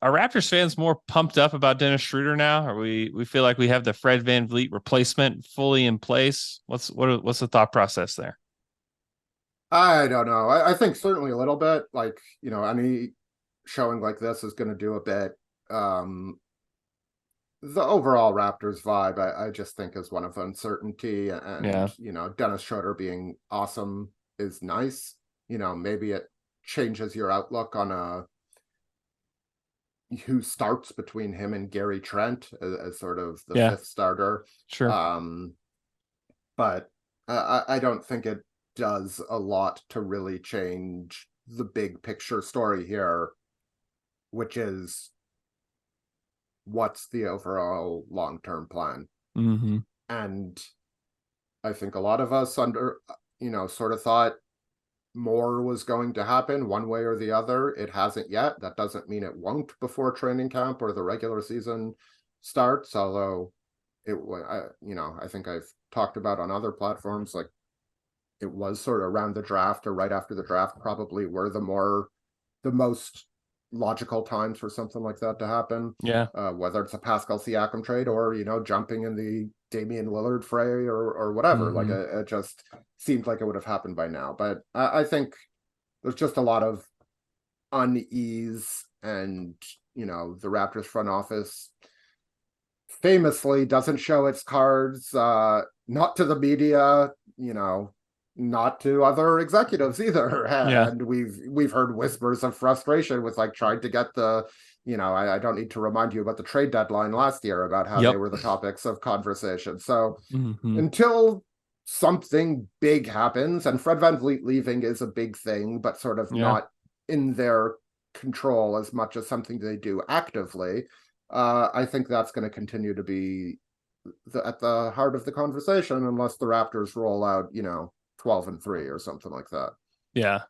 are Raptors fans more pumped up about Dennis Schroder now? Are we feel like we have the Fred VanVleet replacement fully in place? What's the thought process there? I don't know. I think certainly a little bit. Like, any showing like this is going to do a bit. Um, the overall Raptors vibe, I just think is one of uncertainty, and Yeah. Dennis Schroder being awesome is nice. Maybe it changes your outlook on who starts between him and Gary Trent as sort of the Yeah, fifth starter. sure. Um, but I don't think it does a lot to really change the big picture story here, which is what's the overall long-term plan. Hmm. And I think a lot of us sort of thought more was going to happen one way or the other. It hasn't yet. That doesn't mean it won't before training camp or the regular season starts, although I think I've talked about on other platforms, like it was sort of around the draft or right after the draft probably were the most logical times for something like that to happen. Yeah. Whether it's a Pascal Siakam trade or jumping in the Damian Lillard fray or whatever. Like Hmm. it just seemed like it would have happened by now. But I think there's just a lot of unease, and the Raptors front office famously doesn't show its cards, not to the media, not to other executives either. Yeah. And we've heard whispers of frustration with like trying to get I don't need to remind you about the trade deadline last year about how they Yep. were the topics of conversation. So Hmm. until something big happens, and Fred VanVleet leaving is a big thing, but sort of Yeah. not in their control as much as something they do actively. I think that's going to continue to be at the heart of the conversation, unless the Raptors roll out, 12-3 or something like that. Yeah.